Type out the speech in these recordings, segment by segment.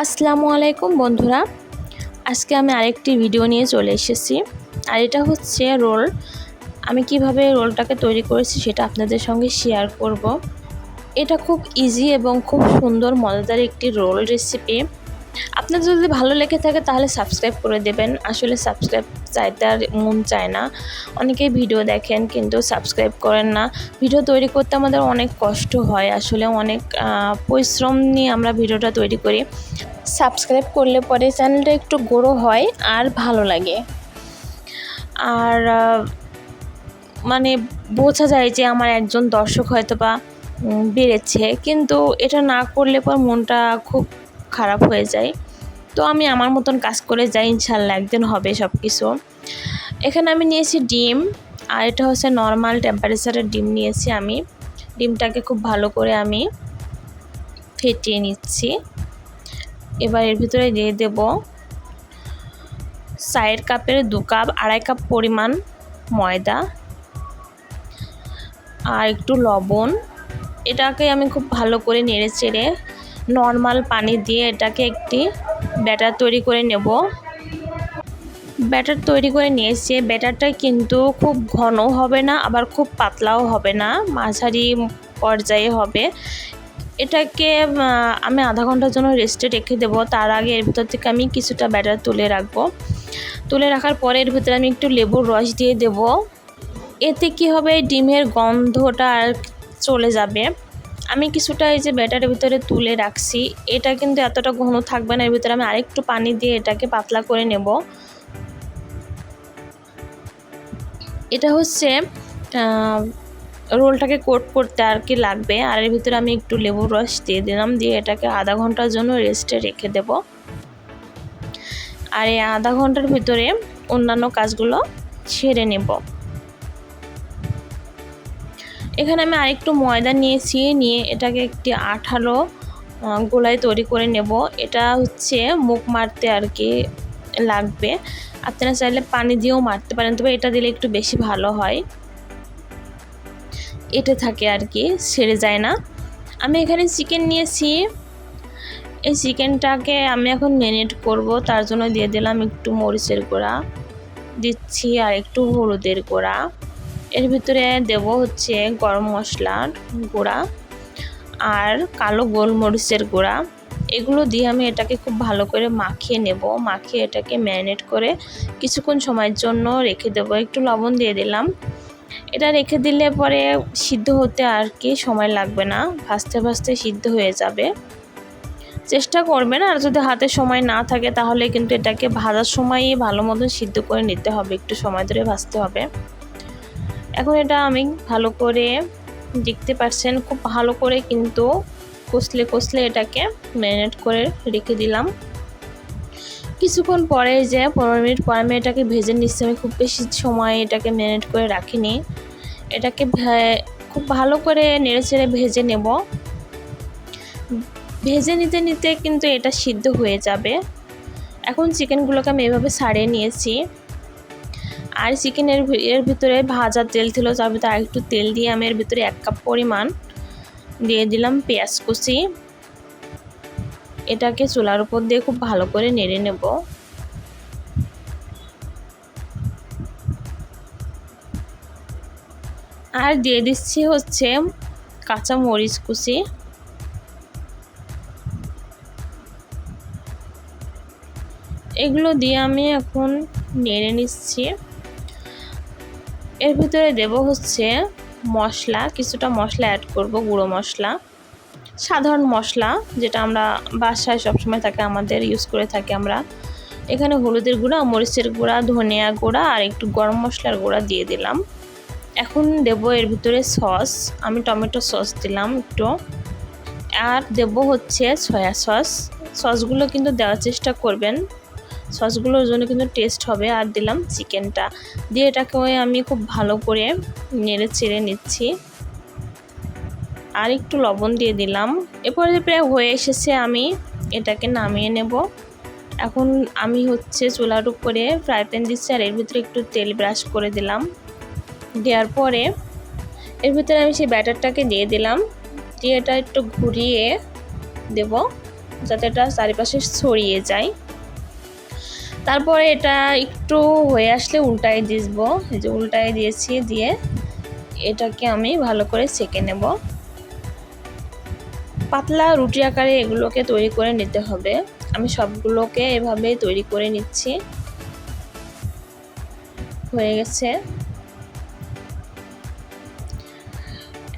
আসসালামু আলাইকুম বন্ধুরা, আজকে আমি আরেকটি ভিডিও নিয়ে চলে এসেছি। আর এটা হচ্ছে রোল। আমি কিভাবে রোলটাকে তৈরি করেছি সেটা আপনাদের সঙ্গে শেয়ার করব। এটা খুব ইজি এবং খুব সুন্দর মজাদার একটি রোল রেসিপি। আপনাদের যদি ভালো লেগে থাকে তাহলে সাবস্ক্রাইব করে দেবেন। আসলে সাবস্ক্রাইব চাইতে আর মন চায় না। অনেকেই ভিডিও দেখেন কিন্তু সাবস্ক্রাইব করেন না। ভিডিও তৈরি করতে আমাদের অনেক কষ্ট হয়, আসলে অনেক পরিশ্রম নিয়ে আমরা ভিডিওটা তৈরি করি। সাবস্ক্রাইব করলে পরে চ্যানেলটা একটু গ্রো হয় আর ভালো লাগে। আর মানে বোঝা যায় যে আমার একজন দর্শক হয়তো বা বেড়েছে, কিন্তু এটা না করলে পর মনটা খুব খারাপ হয়ে যায়। তো আমি আমার মতন কাজ করে যাই, ইনশাল্লাহ একদিন হবে সব কিছু। এখানে আমি নিয়েছি ডিম, আর এটা হচ্ছে নর্মাল টেম্পারেচারের ডিম নিয়েছি আমি। ডিমটাকে খুব ভালো করে আমি ফেটিয়ে নিচ্ছি। এবার এর ভিতরে দিয়ে দেব 4 কাপের 2 কাপ, 2.5 কাপ পরিমাণ ময়দা আর একটু লবণ। এটাকে আমি খুব ভালো করে নেড়ে চেড়ে নর্মাল পানি দিয়ে এটাকে একটি ব্যাটার তৈরি করে নেব। ব্যাটার তৈরি করে নিয়েছি। ব্যাটারটা কিন্তু খুব ঘন হবে না, আবার খুব পাতলাও হবে না, মাঝারি পর্যায়ে হবে। এটাকে আমি আধা ঘন্টার জন্য রেস্টে রেখে দেব। তার আগে এর ভিতর থেকে আমি কিছুটা ব্যাটার তুলে রাখবো। তুলে রাখার পরে এর ভিতরে আমি একটু লেবুর রস দিয়ে দেব। এতে কি হবে, ডিমের গন্ধটা আর চলে যাবে। আমি কিছুটা এই যে ব্যাটারের ভিতরে তুলে রাখছি, এটা কিন্তু এতটা ঘন থাকবে না। এর ভিতরে আমি আরেকটু পানি দিয়ে এটাকে পাতলা করে নেব। এটা হচ্ছে রোলটাকে কোট করতে আর কি লাগবে। আর এর ভিতরে আমি একটু লেবুর রস দিয়ে দিলাম, দিয়ে এটাকে আধা ঘন্টার জন্য রেস্টে রেখে দেব। আর এই আধা ঘন্টার ভিতরে অন্যান্য কাজগুলো সেরে নেব। এখানে আমি আরেকটু ময়দা নিয়েছি, নিয়ে এটাকে একটি আঠালো গোলায় তৈরি করে নেব। এটা হচ্ছে মুখ মারতে আর কি লাগবে। আপনারা চাইলে পানি দিয়েও মারতে পারেন, তবে এটা দিলে একটু বেশি ভালো হয়, এটা থাকে আর কি, ছেড়ে যায় না। আমি এখানে চিকেন নিয়েছি। এই চিকেনটাকে আমি এখন ম্যারিনেট করব। তার জন্য দিয়ে দিলাম একটু মরিচের গুঁড়া, দিচ্ছি আর একটু হলুদের গুঁড়া। এর ভিতরে দেব হচ্ছে গরম মশলার গুঁড়া আর কালো গোলমরিচের গুঁড়া। এগুলো দিয়ে আমি এটাকে খুব ভালো করে মাখিয়ে নেব। মাখিয়ে এটাকে ম্যারিনেট করে কিছুক্ষণ সময়ের জন্য রেখে দেব। একটু লবণ দিয়ে দিলাম। এটা রেখে দিলে পরে সিদ্ধ হতে আর কি সময় লাগবে না, ভাজতে ভাজতে সিদ্ধ হয়ে যাবে। চেষ্টা করবেন, আর যদি হাতে সময় না থাকে তাহলে কিন্তু এটাকে ভাজার সময়ই ভালো মতন সিদ্ধ করে নিতে হবে, একটু সময় ধরে ভাজতে হবে। এখন এটা আমি ভালো করে দেখতে পাচ্ছেন, খুব ভালো করে কিন্তু কষলে কষলে এটাকে ম্যারিনেট করে রেখে দিলাম। কিছুক্ষণ পরে যে 15 মিনিট পরে আমি এটাকে ভেজে নিচ্ছি। আমি খুব বেশি সময় এটাকে ম্যারিনেট করে রাখিনি। এটাকে খুব ভালো করে নেড়ে চেড়ে ভেজে নেব। ভেজে নিতে নিতে কিন্তু এটা সিদ্ধ হয়ে যাবে। এখন চিকেনগুলোকে আমি এভাবে ছাড়িয়ে নিয়েছি। আর চিকেনের এর ভিতরে ভাজা তেল ছিল, তার ভিতরে আরেকটু তেল দিয়ে আমি এর ভিতরে 1 কাপ পরিমাণ দিয়ে দিলাম পেঁয়াজ কুচি। এটাকে চুলার উপর দিয়ে খুব ভালো করে নেড়ে নেব। আর দিয়ে দিচ্ছি হচ্ছে কাঁচা মরিচ কুচি। এগুলো দিয়ে আমি এখন নেড়ে নিচ্ছি। এর ভিতরে দেব হচ্ছে মশলা, কিছুটা মশলা অ্যাড করব, গুঁড়ো মশলা, সাধারণ মশলা যেটা আমরা বাসায় সবসময় থাকে আমাদের ইউজ করে থাকি আমরা। এখানে হলুদের গুঁড়া, মরিচের গুঁড়া, ধনিয়া গুঁড়া আর একটু গরম মশলার গুঁড়া দিয়ে দিলাম। এখন দেব এর ভিতরে সস, আমি টমেটো সস দিলাম একটু, আর দেব হচ্ছে সয়া সস। সসগুলো কিন্তু দেওয়ার চেষ্টা করবেন, সসগুলোর জন্য কিন্তু টেস্ট হবে। আর দিলাম চিকেনটা, দিয়ে এটাকে আমি খুব ভালো করে নেড়ে চেড়ে নিচ্ছি। আর একটু লবণ দিয়ে দিলাম। এরপরে প্রায় হয়ে এসেছে, আমি এটাকে নামিয়ে নেব। এখন আমি হচ্ছে চুলার উপরে ফ্রাই প্যান দিচ্ছি, আর এর ভিতরে একটু তেল ব্রাশ করে দিলাম। দেওয়ার পরে এর ভিতরে আমি সেই ব্যাটারটাকে দিয়ে দিলাম, দিয়ে এটা একটু ঘুরিয়ে দেব। যাতে এটা চারিপাশে ছড়িয়ে যায়। তারপরে এটা একটু হয়ে আসলে উল্টাই দিব, এই যে উল্টাই দিয়েছি, দিয়ে এটাকে আমি ভালো করে সেঁকে নেব। পাতলা রুটি আকারে এগুলোকে তৈরি করে নিতে হবে। আমি সবগুলোকে এভাবেই তৈরি করে নিচ্ছি। হয়ে গেছে।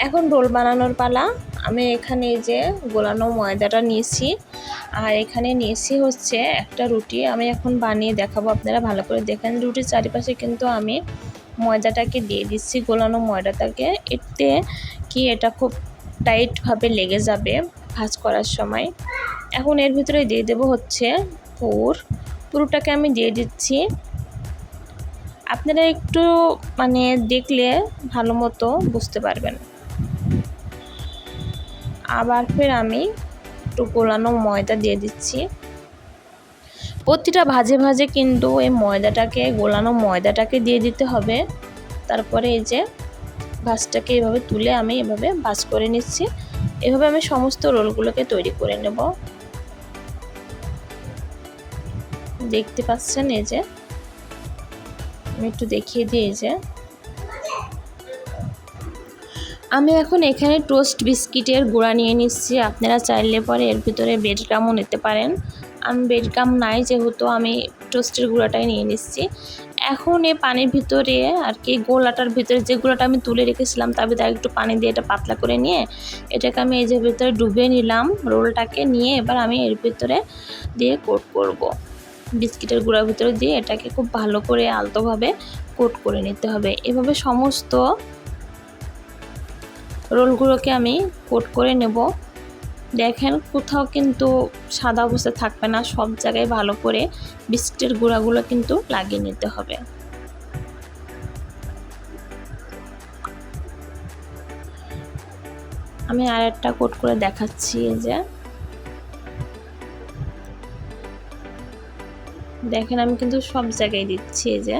এখন রোল বানানোর পালা। আমি এখানে এই যে গোলানো ময়দাটা নিয়েছি, আর এখানে নিয়েছি হচ্ছে একটা রুটি। আমি এখন বানিয়ে দেখাবো, আপনারা ভালো করে দেখেন। রুটির চারিপাশে কিন্তু আমি ময়দাটাকে দিয়ে দিচ্ছি, গোলানো ময়দাটাকে। এতে কি এটা খুব টাইটভাবে লেগে যাবে ভাঁজ করার সময়। এখন এর ভিতরে দিয়ে দেব হচ্ছে পুরোটাকে আমি দিয়ে দিচ্ছি। আপনারা একটু মানে দেখলে ভালো মতো বুঝতে পারবেন। আবার ফের আমি একটু গোলানো ময়দা দিয়ে দিচ্ছি। প্রতিটা ভাজে ভাজে কিন্তু এই ময়দাটাকে, গোলানো ময়দাটাকে দিয়ে দিতে হবে। তারপরে এই যে ভাজটাকে এভাবে তুলে আমি এভাবে ভাজ করে নিচ্ছি। এভাবে আমি সমস্ত রোলগুলোকে তৈরি করে নেব। দেখতে পাচ্ছেন, এই যে আমি একটু দেখিয়ে দিই। এই যে আমি এখন এখানে টোস্ট বিস্কিটের গুঁড়া নিয়ে নিচ্ছি। আপনারা চাইলে পরে এর ভিতরে ব্রেডক্রামও নিতে পারেন। আমি ব্রেডক্রাম নাই যেহেতু আমি টোস্টের গুঁড়াটাই নিয়ে নিচ্ছি। এখন এই পানির ভিতরে আর কি গোল আটার ভিতরে যে গুঁড়াটা আমি তুলে রেখেছিলাম তার ভিতরে একটু পানি দিয়ে এটা পাতলা করে নিয়ে এটাকে আমি এই যে ভিতরে ডুবিয়ে নিলাম। রোলটাকে নিয়ে এবার আমি এর ভিতরে দিয়ে কোট করব। বিস্কিটের গুঁড়ার ভিতরে দিয়ে এটাকে খুব ভালো করে আলতোভাবে কোট করে নিতে হবে। এভাবে সমস্ত রোলগুলোকে আমি কোট করে নেব। দেখেন কোথাও কিন্তু সাদা অবস্থা থাকবে না, সব জায়গায় ভালো করে বিস্কিটের গুঁড়াগুলো কিন্তু লাগিয়ে নিতে হবে। আমি আর একটা কোট করে দেখাচ্ছি। এই যে দেখেন আমি কিন্তু সব জায়গায় দিচ্ছি। এই যে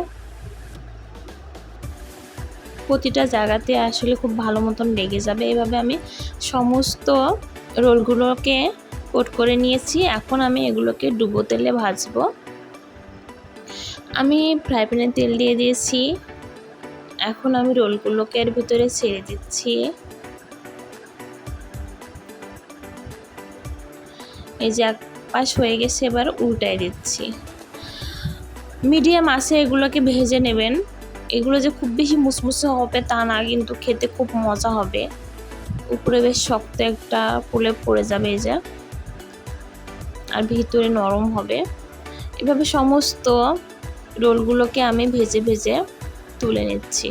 প্রতিটা জায়গাতে আসলে খুব ভালো মতন লেগে যাবে। এইভাবে আমি সমস্ত রোলগুলোকে কোট করে নিয়েছি। এখন আমি এগুলোকে ডুবো তেলে ভাজবো। আমি ফ্রাই প্যানে তেল দিয়ে দিয়েছি। এখন আমি রোলগুলোকে এর ভিতরে ছেড়ে দিচ্ছি। এই যে এক পাশ হয়ে গেছে, এবার উল্টাই দিচ্ছি। মিডিয়াম আঁচে এগুলোকে ভেজে নেবেন। এগুলো যে খুব বেশি মুসমুসে হবে তা না, কিন্তু খেতে খুব মজা হবে। উপরে বেশ শক্ত একটা ফুলে পড়ে যাবে এই যে, আর ভিতরে নরম হবে। এভাবে সমস্ত রোলগুলোকে আমি ভেজে ভেজে তুলে নিচ্ছি।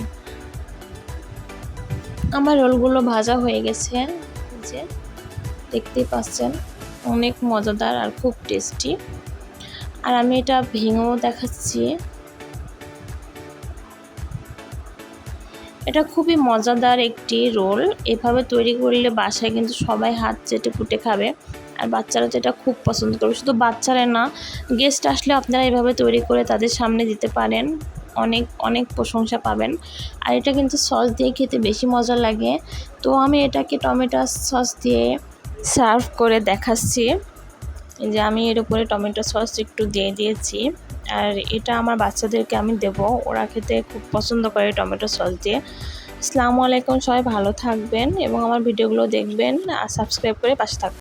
আমার রোলগুলো ভাজা হয়ে গেছে, যে দেখতেই পাচ্ছেন, অনেক মজাদার আর খুব টেস্টি। আর আমি এটা ভেঙেও দেখাচ্ছি। এটা খুবই মজাদার একটি রোল। এভাবে তৈরি করলে বাসায় কিন্তু সবাই হাত চেটে পুটে খাবে, আর বাচ্চারা যেটা খুব পছন্দ করবে। শুধু বাচ্চারা না, গেস্ট আসলে আপনারা এভাবে তৈরি করে তাদের সামনে দিতে পারেন, অনেক অনেক প্রশংসা পাবেন। আর এটা কিন্তু সস দিয়ে খেতে বেশি মজা লাগে। তো আমি এটাকে টমেটো সস দিয়ে সার্ভ করে দেখাচ্ছি। যে আমি এর উপরে টমেটো সস একটু দিয়ে দিয়েছি, আর এটা আমার বাচ্চাদেরকে আমি দেব, ওরা খেতে খুব পছন্দ করে টমেটো সস দিয়ে। আসসালামু আলাইকুম, সবাই ভালো থাকবেন এবং আমার ভিডিওগুলো দেখবেন আর সাবস্ক্রাইব করে পাশে থাকবেন।